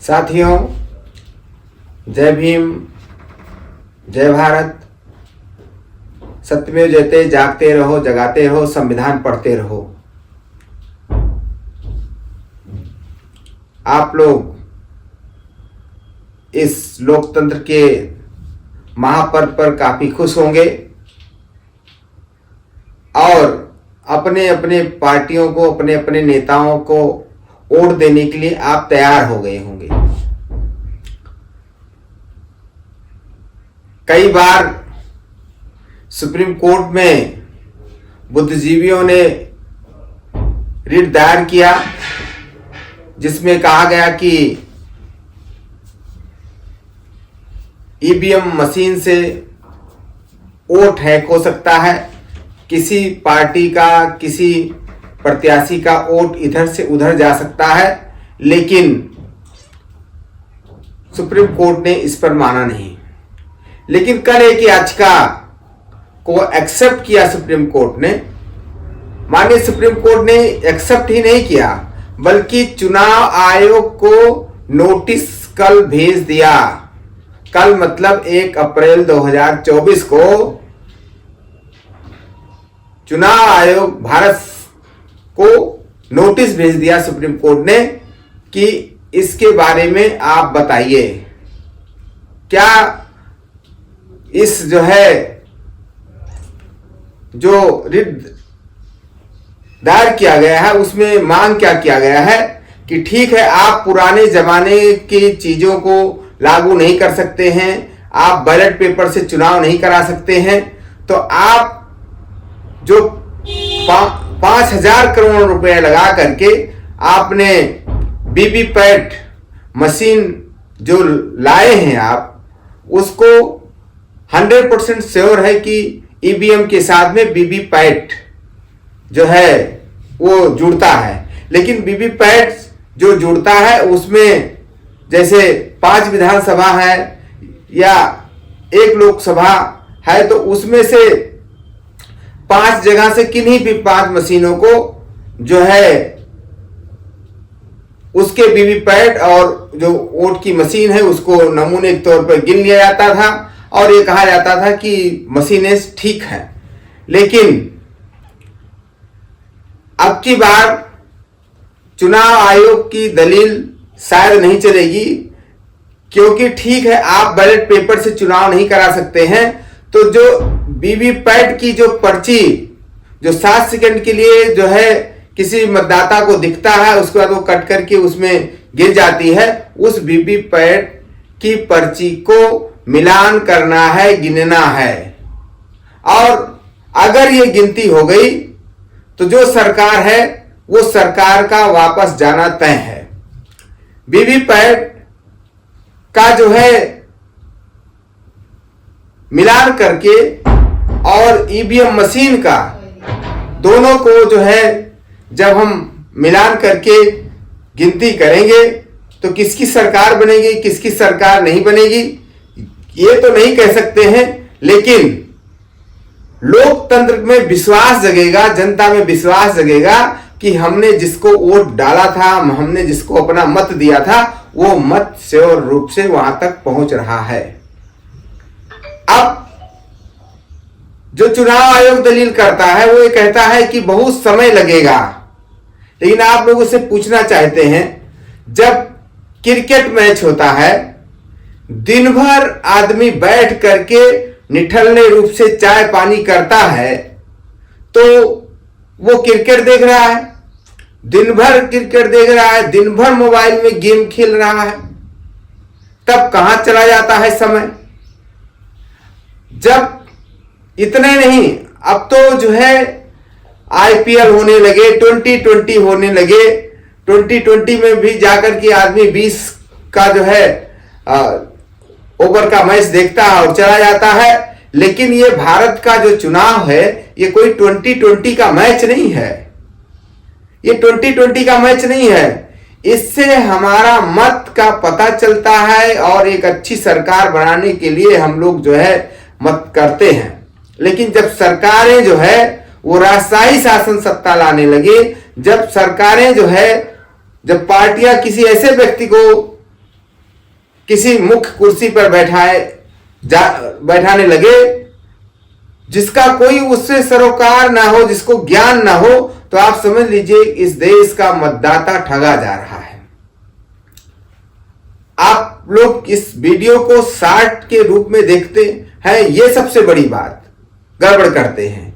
साथियों, जय भीम, जय भारत। सत्यमेव जयते। जागते रहो, जगाते रहो, संविधान पढ़ते रहो। आप लोग इस लोकतंत्र के महापर्व पर काफी खुश होंगे और अपने अपने पार्टियों को, अपने अपने नेताओं को वोट देने के लिए आप तैयार हो गए होंगे। कई बार सुप्रीम कोर्ट में बुद्धिजीवियों ने रिट दायर किया जिसमें कहा गया कि ईवीएम मशीन से वोट हैक हो सकता है, किसी पार्टी का, किसी प्रत्याशी का वोट इधर से उधर जा सकता है, लेकिन सुप्रीम कोर्ट ने इस पर माना नहीं। लेकिन कल एक याचिका को एक्सेप्ट किया सुप्रीम कोर्ट ने। माननीय सुप्रीम कोर्ट ने एक्सेप्ट ही नहीं किया बल्कि चुनाव आयोग को नोटिस कल भेज दिया। कल मतलब 1 अप्रैल 2024 को चुनाव आयोग भारत को नोटिस भेज दिया सुप्रीम कोर्ट ने कि इसके बारे में आप बताइए, क्या इस जो रिट दायर किया गया है उसमें मांग क्या किया गया है कि ठीक है, आप पुराने जमाने की चीजों को लागू नहीं कर सकते हैं, आप बैलेट पेपर से चुनाव नहीं करा सकते हैं, तो आप जो 5,000 करोड़ रुपए लगा करके आपने वीवीपैट मशीन जो लाए हैं, आप उसको 100% श्योर है कि ईवीएम के साथ में वीवीपैट जो है वो जुड़ता है। लेकिन वीवीपैट जो जुड़ता है उसमें जैसे 5 विधानसभा है या 1 लोकसभा है, तो उसमें से 5 जगह से किन्हीं भी 5 मशीनों को जो है उसके वीवीपैट और जो वोट की मशीन है उसको नमूने के तौर पर गिन लिया जाता था और ये कहा जाता था कि मशीनें ठीक हैं। लेकिन अब की बार चुनाव आयोग की दलील शायद नहीं चलेगी, क्योंकि ठीक है आप बैलेट पेपर से चुनाव नहीं करा सकते हैं, तो जो वीवीपैट की जो पर्ची जो 7 सेकंड के लिए जो है किसी मतदाता को दिखता है, उसके बाद वो कट करके उसमें गिर जाती है, उस वीवीपैट की पर्ची को मिलान करना है, गिनना है। और अगर ये गिनती हो गई तो जो सरकार है वो सरकार का वापस जाना तय है। वीवीपैट का जो है मिलान करके और ईवीएम मशीन का, दोनों को जो है जब हम मिलान करके गिनती करेंगे तो किसकी सरकार बनेगी, किसकी सरकार नहीं बनेगी ये तो नहीं कह सकते हैं, लेकिन लोकतंत्र में विश्वास जगेगा, जनता में विश्वास जगेगा कि हमने जिसको वोट डाला था, हमने जिसको अपना मत दिया था, वो मत श्योर रूप से वहां तक पहुंच रहा है। अब जो चुनाव आयोग दलील करता है वो ये कहता है कि बहुत समय लगेगा, लेकिन आप लोगों से पूछना चाहते हैं, जब क्रिकेट मैच होता है दिन भर आदमी बैठ करके निठल्ले रूप से चाय पानी करता है, तो वो क्रिकेट देख रहा है, दिन भर क्रिकेट देख रहा है, दिन भर मोबाइल में गेम खेल रहा है, तब कहां चला जाता है समय। जब इतने नहीं, अब तो जो है आईपीएल होने लगे, 2020 होने लगे, 2020 में भी जाकर के आदमी 20 का जो है ओवर का मैच देखता है और चला जाता है। लेकिन ये भारत का जो चुनाव है ये कोई 2020 का मैच नहीं है, ये 2020 का मैच नहीं है। इससे हमारा मत का पता चलता है और एक अच्छी सरकार बनाने के लिए हम लोग जो है मत करते हैं। लेकिन जब सरकारें जो है वो राजशाही शासन सत्ता लाने लगे, जब सरकारें जो है, जब पार्टियां किसी ऐसे व्यक्ति को किसी मुख्य कुर्सी पर बैठाने लगे, जिसका कोई उससे सरोकार ना हो, जिसको ज्ञान ना हो, तो आप समझ लीजिए इस देश का मतदाता ठगा जा रहा है। आप लोग इस वीडियो को शॉर्ट के रूप में देखते हैं, ये सबसे बड़ी बात गड़बड़ करते हैं।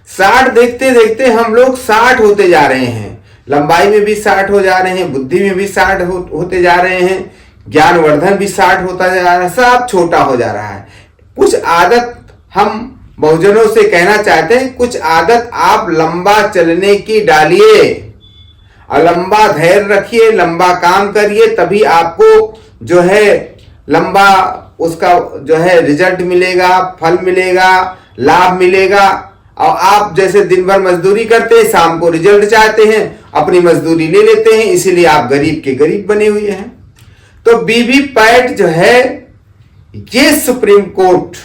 शॉर्ट देखते देखते हम लोग शॉर्ट होते जा रहे हैं, लंबाई में भी शॉर्ट हो जा रहे हैं, बुद्धि में भी शॉर्ट होते जा रहे हैं, ज्ञानवर्धन भी शॉर्ट होता जा रहा है, सब छोटा हो जा रहा है। कुछ आदत हम बहुजनों से कहना चाहते हैं, कुछ आदत आप लंबा चलने की डालिए और लंबा धैर्य रखिए, लंबा काम करिए, तभी आपको जो है लंबा उसका जो है रिजल्ट मिलेगा, फल मिलेगा, लाभ मिलेगा। और आप जैसे दिन भर मजदूरी करते हैं, शाम को रिजल्ट चाहते हैं, अपनी मजदूरी ले लेते हैं, इसीलिए आप गरीब के गरीब बने हुए हैं। तो वीवीपैट जो है, ये सुप्रीम कोर्ट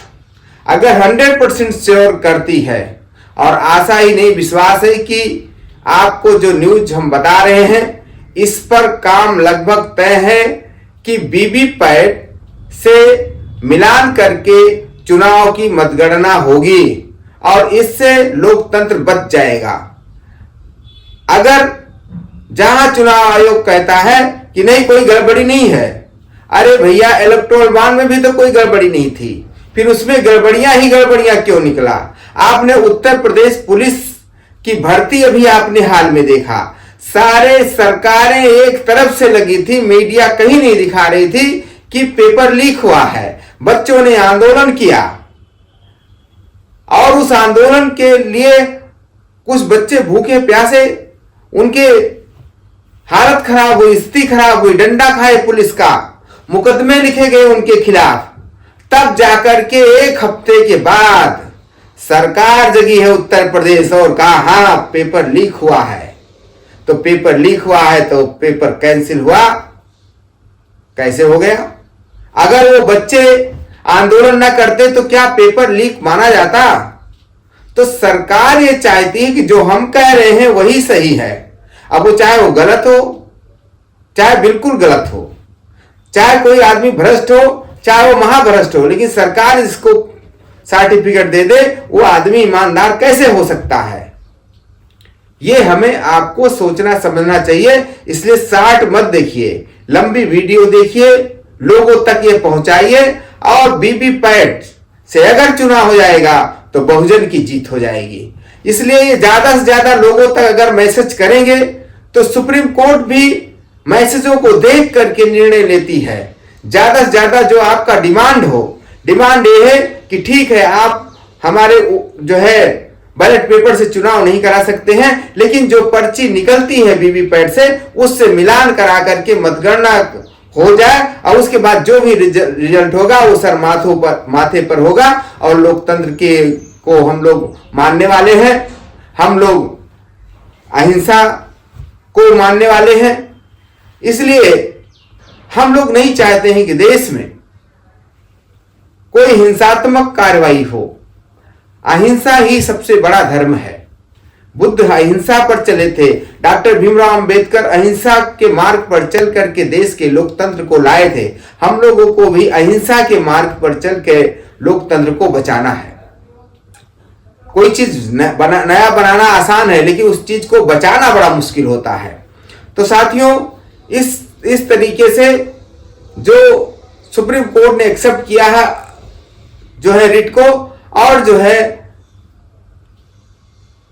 अगर 100% श्योर करती है, और आशा ही नहीं विश्वास है कि आपको जो न्यूज हम बता रहे हैं इस पर काम लगभग तय है कि वीवीपैट से मिलान करके चुनाव की मतगणना होगी और इससे लोकतंत्र बच जाएगा। अगर जहां चुनाव आयोग कहता है कि नहीं कोई गड़बड़ी नहीं है, अरे भैया इलेक्टोरल बॉन्ड में भी तो कोई गड़बड़ी नहीं थी, फिर उसमें गड़बड़ियां ही गड़बड़ियां क्यों निकला? आपने उत्तर प्रदेश पुलिस की भर्ती अभी आपने हाल में देखा, सारे सरकारें एक तरफ से लगी थी, मीडिया कहीं नहीं दिखा रही थी कि पेपर लीक हुआ है। बच्चों ने आंदोलन किया और उस आंदोलन के लिए कुछ बच्चे भूखे प्यासे, उनके हालत खराब हुई, स्थिति खराब हुई, डंडा खाए पुलिस का, मुकदमे लिखे गए उनके खिलाफ। तब जाकर के एक हफ्ते के बाद सरकार जगी है उत्तर प्रदेश और कहा हाँ पेपर लीक हुआ है। तो पेपर लीक हुआ है तो पेपर कैंसिल हुआ, कैसे हो गया? अगर वो बच्चे आंदोलन ना करते तो क्या पेपर लीक माना जाता? तो सरकार ये चाहती है कि जो हम कह रहे हैं वही सही है। अब वो चाहे वो गलत हो, चाहे बिल्कुल गलत हो, चाहे कोई आदमी भ्रष्ट हो, चाहे वो महाभ्रष्ट हो, लेकिन सरकार इसको सर्टिफिकेट दे दे, वो आदमी ईमानदार कैसे हो सकता है? ये हमें आपको सोचना समझना चाहिए। इसलिए शॉर्ट मत देखिए, लंबी वीडियो देखिए, लोगों तक ये पहुंचाइए और वीवीपैट से अगर चुनाव हो जाएगा तो बहुजन की जीत हो जाएगी। इसलिए ये ज्यादा से ज्यादा लोगों तक अगर मैसेज करेंगे तो सुप्रीम कोर्ट भी मैसेजों को देख करके निर्णय लेती है। ज्यादा से ज्यादा जो आपका डिमांड हो, डिमांड ये है कि ठीक है आप हमारे जो है बैलेट पेपर से चुनाव नहीं करा सकते हैं, लेकिन जो पर्ची निकलती है वीवीपैट से उससे मिलान करा करके मतगणना हो जाए और उसके बाद जो भी रिजल्ट होगा वो सर माथे पर होगा। और लोकतंत्र के को हम लोग मानने वाले हैं, हम लोग अहिंसा को मानने वाले हैं, इसलिए हम लोग नहीं चाहते हैं कि देश में कोई हिंसात्मक कार्रवाई हो। अहिंसा ही सबसे बड़ा धर्म है। बुद्ध अहिंसा पर चले थे, डॉक्टर भीमराव अंबेडकर अहिंसा के मार्ग पर चल करके देश के लोकतंत्र को लाए थे। हम लोगों को भी अहिंसा के मार्ग पर चल के लोकतंत्र को बचाना है। कोई चीज नया बनाना आसान है, लेकिन उस चीज को बचाना बड़ा मुश्किल होता है। तो साथियों, इस तरीके से जो सुप्रीम कोर्ट ने एक्सेप्ट किया है जो है रिट को, और जो है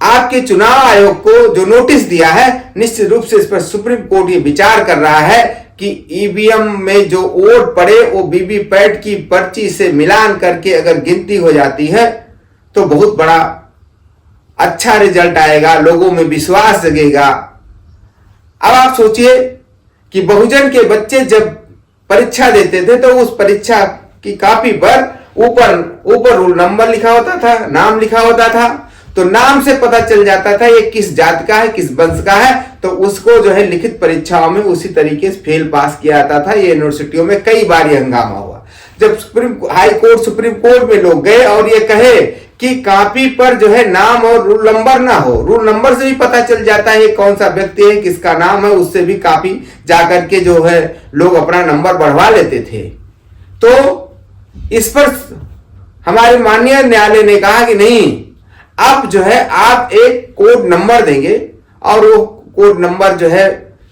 आपके चुनाव आयोग को जो नोटिस दिया है, निश्चित रूप से इस पर सुप्रीम कोर्ट ये विचार कर रहा है कि ईवीएम में जो वोट पड़े वो वीवीपैट की पर्ची से मिलान करके अगर गिनती हो जाती है तो बहुत बड़ा अच्छा रिजल्ट आएगा, लोगों में विश्वास जगेगा। अब आप सोचिए कि बहुजन के बच्चे जब परीक्षा देते थे तो उस परीक्षा की कॉपी पर ऊपर रोल नंबर लिखा होता था, नाम लिखा होता था, तो नाम से पता चल जाता था ये किस जात का है, किस वंश का है। तो उसको जो है लिखित परीक्षाओं में उसी तरीके से फेल पास किया जाता था। ये यूनिवर्सिटियों में कई बार ये हंगामा हुआ जब सुप्रीम कोर्ट में लोग गए और ये कहे कि कॉपी पर जो है नाम और रूल नंबर ना हो। रूल नंबर से भी पता चल जाता है कौन सा व्यक्ति है, किसका नाम है, उससे भी काफी जाकर के जो है लोग अपना नंबर बढ़वा लेते थे। तो इस पर हमारे माननीय न्यायालय ने कहा कि नहीं, अब जो है आप एक कोड नंबर देंगे और वो कोड नंबर जो है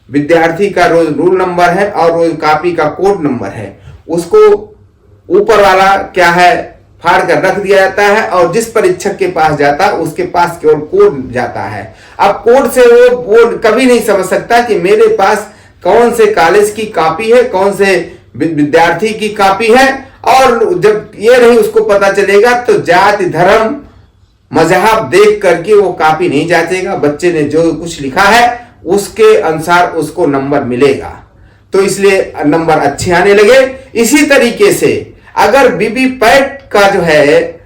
विद्यार्थी का रोल नंबर है और रोल कॉपी का कोड नंबर है, उसको ऊपर वाला क्या है फाड़ कर रख दिया जाता है और जिस परीक्षक के पास जाता है उसके पास केवल कोड जाता है। अब कोड से वो कभी नहीं समझ सकता कि मेरे पास कौन से कॉलेज की कॉपी है, कौन से विद्यार्थी की कॉपी है, और जब ये नहीं उसको पता चलेगा तो जाति धर्म मजहब देख करके वो कॉपी नहीं जांचेगा। बच्चे ने जो कुछ लिखा है उसके अनुसार उसको नंबर मिलेगा, तो इसलिए नंबर अच्छे आने लगे। इसी तरीके से अगर वीवीपैट का जो है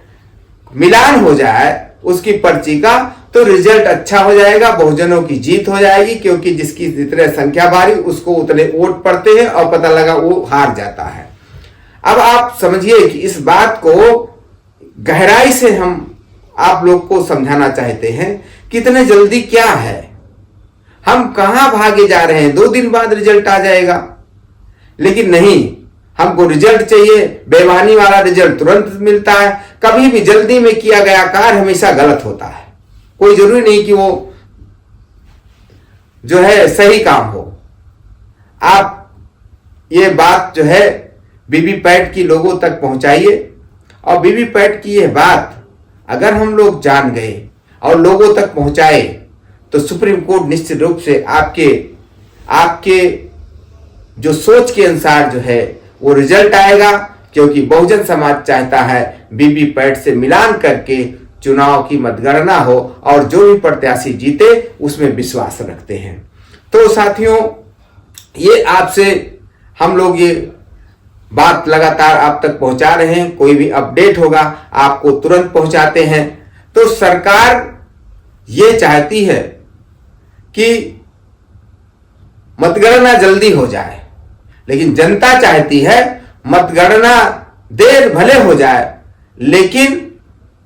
मिलान हो जाए उसकी पर्ची का, तो रिजल्ट अच्छा हो जाएगा, बहुजनों की जीत हो जाएगी, क्योंकि जिसकी जितने संख्या भारी उसको उतने वोट पड़ते हैं और पता लगा वो हार जाता है। अब आप समझिए कि इस बात को गहराई से हम आप लोग को समझाना चाहते हैं। कितने जल्दी क्या है, हम कहां भागे जा रहे हैं, 2 दिन बाद रिजल्ट आ जाएगा, लेकिन नहीं, हमको रिजल्ट चाहिए। बेईमानी वाला रिजल्ट तुरंत मिलता है। कभी भी जल्दी में किया गया कार्य हमेशा गलत होता है, कोई जरूरी नहीं कि वो जो है सही काम हो। आप ये बात जो है वीवीपैट की लोगों तक पहुंचाइए, और वीवीपैट की यह बात अगर हम लोग जान गए और लोगों तक पहुंचाए तो सुप्रीम कोर्ट निश्चित रूप से आपके जो सोच के अनुसार जो है वो रिजल्ट आएगा, क्योंकि बहुजन समाज चाहता है वीवीपैट से मिलान करके चुनाव की मतगणना हो और जो भी प्रत्याशी जीते उसमें विश्वास रखते हैं। तो साथियों, ये आपसे हम लोग ये बात लगातार आप तक पहुंचा रहे हैं। कोई भी अपडेट होगा आपको तुरंत पहुंचाते हैं। तो सरकार ये चाहती है कि मतगणना जल्दी हो जाए, लेकिन जनता चाहती है मतगणना देर भले हो जाए लेकिन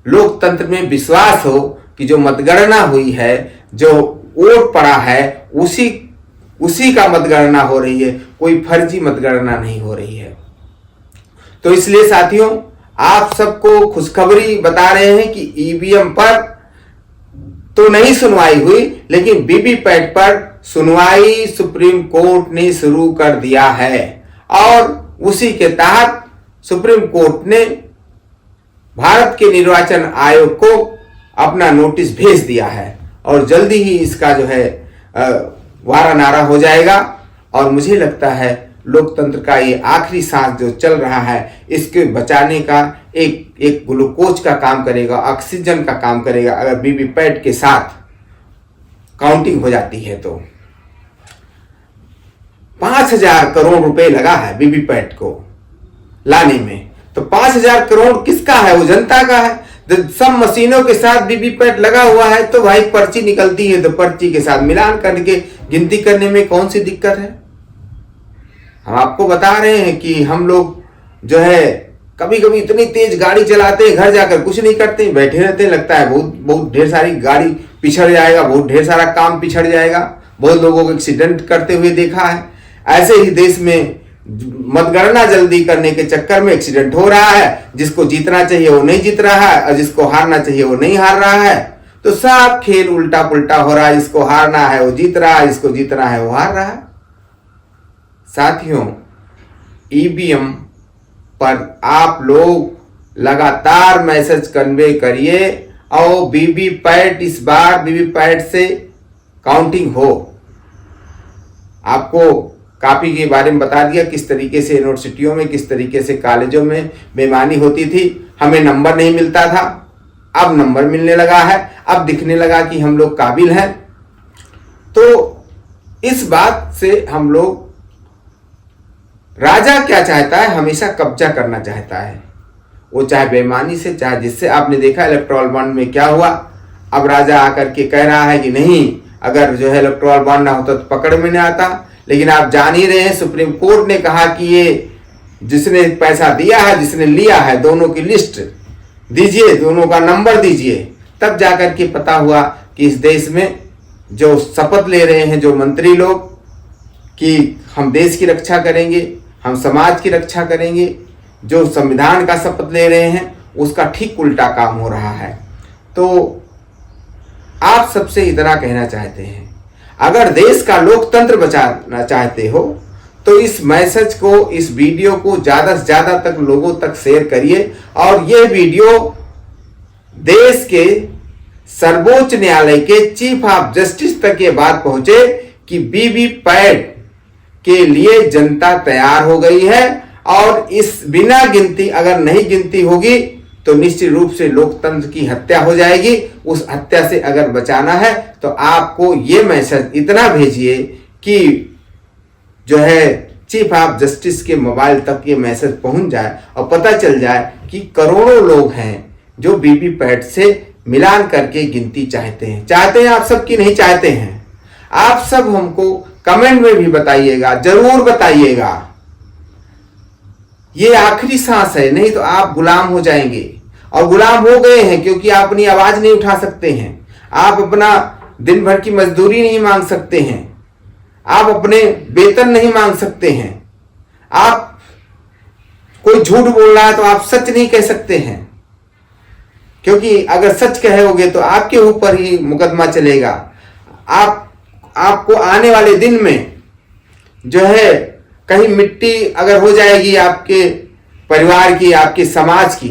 लोकतंत्र में विश्वास हो कि जो मतगणना हुई है, जो वोट पड़ा है, उसी का मतगणना हो रही है, कोई फर्जी मतगणना नहीं हो रही है। तो इसलिए साथियों, आप सबको खुशखबरी बता रहे हैं कि ईवीएम पर तो नहीं सुनवाई हुई, लेकिन वीवीपैट पर सुनवाई सुप्रीम कोर्ट ने शुरू कर दिया है, और उसी के तहत सुप्रीम कोर्ट ने भारत के निर्वाचन आयोग को अपना नोटिस भेज दिया है, और जल्दी ही इसका जो है वारा नारा हो जाएगा। और मुझे लगता है लोकतंत्र का ये आखिरी सांस जो चल रहा है, इसके बचाने का एक ग्लूकोज का काम करेगा, ऑक्सीजन का काम करेगा। अगर वीवीपैट के साथ काउंटिंग हो जाती है तो 5,000 करोड़ रुपए लगा है वीवीपैट को लाने में, तो 5,000 करोड़ किसका है? वो जनता का है। सब मशीनों के साथ वीवीपैट लगा हुआ है, तो भाई पर्ची निकलती है तो पर्ची के साथ मिलान करके गिनती करने में कौन सी दिक्कत है? हम आपको बता रहे हैं कि हम लोग जो है कभी कभी इतनी तेज गाड़ी चलाते हैं, घर जाकर कुछ नहीं करते, बैठे रहते हैं, लगता है बहुत ढेर सारी गाड़ी पिछड़ जाएगा, बहुत ढेर सारा काम पिछड़ जाएगा। बहुत लोगों को एक्सीडेंट करते हुए देखा है। ऐसे ही देश में मतगणना जल्दी करने के चक्कर में एक्सीडेंट हो रहा है। जिसको जीतना चाहिए वो नहीं जीत रहा है, और जिसको हारना चाहिए वो नहीं हार रहा है। तो सब खेल उल्टा पुल्टा हो रहा है। जिसको हारना है वो जीत रहा है, जिसको जीतना है वो हार रहा है। साथियों, ईवीएम पर आप लोग लगातार मैसेज कन्वे करिए, और वीवीपैट इस बार वीवीपैट से काउंटिंग हो। आपको कॉपी के बारे में बता दिया, किस तरीके से यूनिवर्सिटियों में, किस तरीके से कॉलेजों में बेईमानी होती थी। हमें नंबर नहीं मिलता था, अब नंबर मिलने लगा है, अब दिखने लगा कि हम लोग काबिल हैं। तो इस बात से हम लोग, राजा क्या चाहता है? हमेशा कब्जा करना चाहता है, वो चाहे बेईमानी से, चाहे जिससे। आपने देखा इलेक्टोरल बॉन्ड में क्या हुआ। अब राजा आकर के कह रहा है कि नहीं, अगर जो है इलेक्टोरल बॉन्ड ना होता तो पकड़ में नहीं आता। लेकिन आप जान ही रहे हैं, सुप्रीम कोर्ट ने कहा कि ये जिसने पैसा दिया है, जिसने लिया है, दोनों की लिस्ट दीजिए, दोनों का नंबर दीजिए। तब जाकर के पता हुआ कि इस देश में जो शपथ ले रहे हैं जो मंत्री लोग कि हम देश की रक्षा करेंगे, हम समाज की रक्षा करेंगे, जो संविधान का शपथ ले रहे हैं उसका ठीक उल्टा काम हो रहा है। तो आप सबसे इतना कहना चाहते हैं, अगर देश का लोकतंत्र बचाना चाहते हो तो इस मैसेज को, इस वीडियो को ज़्यादा से ज़्यादा तक लोगों तक शेयर करिए और ये वीडियो देश के सर्वोच्च न्यायालय के चीफ ऑफ जस्टिस तक ये बात पहुंचे कि वीवीपैट के लिए जनता तैयार हो गई है और इस बिना गिनती, अगर नहीं गिनती होगी तो निश्चित रूप से लोकतंत्र की हत्या हो जाएगी। उस हत्या से अगर बचाना है तो आपको ये मैसेज इतना भेजिए कि जो है चीफ ऑफ जस्टिस के मोबाइल तक ये मैसेज पहुंच जाए और पता चल जाए कि करोड़ों लोग हैं जो वीवीपैट से मिलान करके गिनती चाहते हैं आप सब की नहीं चाहते हैं। आप सब हमको कमेंट में भी बताइएगा, जरूर बताइएगा। ये आखिरी सांस है, नहीं तो आप गुलाम हो जाएंगे और गुलाम हो गए हैं, क्योंकि आप अपनी आवाज नहीं उठा सकते हैं, आप अपना दिन भर की मजदूरी नहीं मांग सकते हैं, आप अपने वेतन नहीं मांग सकते हैं, आप कोई झूठ बोल रहा है तो आप सच नहीं कह सकते हैं, क्योंकि अगर सच कहोगे तो आपके ऊपर ही मुकदमा चलेगा। आपको आने वाले दिन में जो है कहीं मिट्टी अगर हो जाएगी आपके परिवार की, आपके समाज की,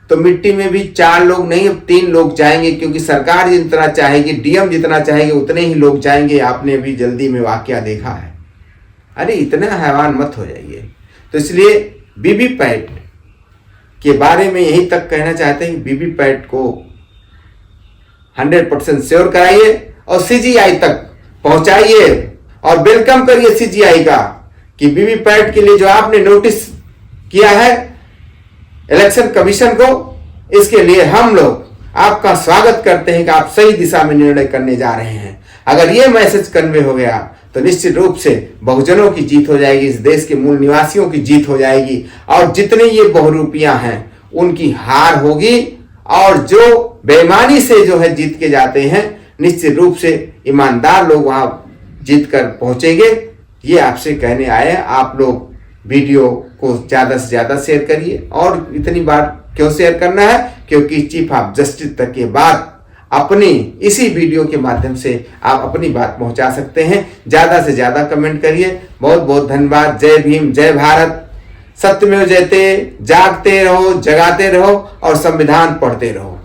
तो मिट्टी में भी 4 लोग नहीं, अब 3 लोग जाएंगे, क्योंकि सरकार जितना चाहेगी, डीएम जितना चाहेगी उतने ही लोग जाएंगे। आपने अभी जल्दी में वाकया देखा है। अरे इतना हैवान मत हो जाइए। तो इसलिए वीवीपैट के बारे में यही तक कहना चाहते हैं, वीवीपैट को 100% श्योर कराइए और सीजीआई तक पहुंचाइए और वेलकम करिए सीजीआई का कि वीवीपैट के लिए जो आपने नोटिस किया है इलेक्शन कमीशन को, इसके लिए हम लोग आपका स्वागत करते हैं कि आप सही दिशा में निर्णय करने जा रहे हैं। अगर ये मैसेज कन्वे हो गया तो निश्चित रूप से बहुजनों की जीत हो जाएगी, इस देश के मूल निवासियों की जीत हो जाएगी और जितने ये बहुरूपियां हैं उनकी हार होगी। और जो बेईमानी से जो है जीत के जाते हैं, निश्चित रूप से ईमानदार लोग वहां जीत कर पहुंचेंगे। ये आपसे कहने आए हैं। आप लोग वीडियो को ज़्यादा से ज़्यादा शेयर करिए। और इतनी बार क्यों शेयर करना है? क्योंकि चीफ ऑफ जस्टिस तक के बाद अपनी इसी वीडियो के माध्यम से आप अपनी बात पहुंचा सकते हैं। ज़्यादा से ज़्यादा कमेंट करिए। बहुत बहुत धन्यवाद। जय भीम, जय भारत। सत्यमेव जयते। जागते रहो, जगाते रहो और संविधान पढ़ते रहो।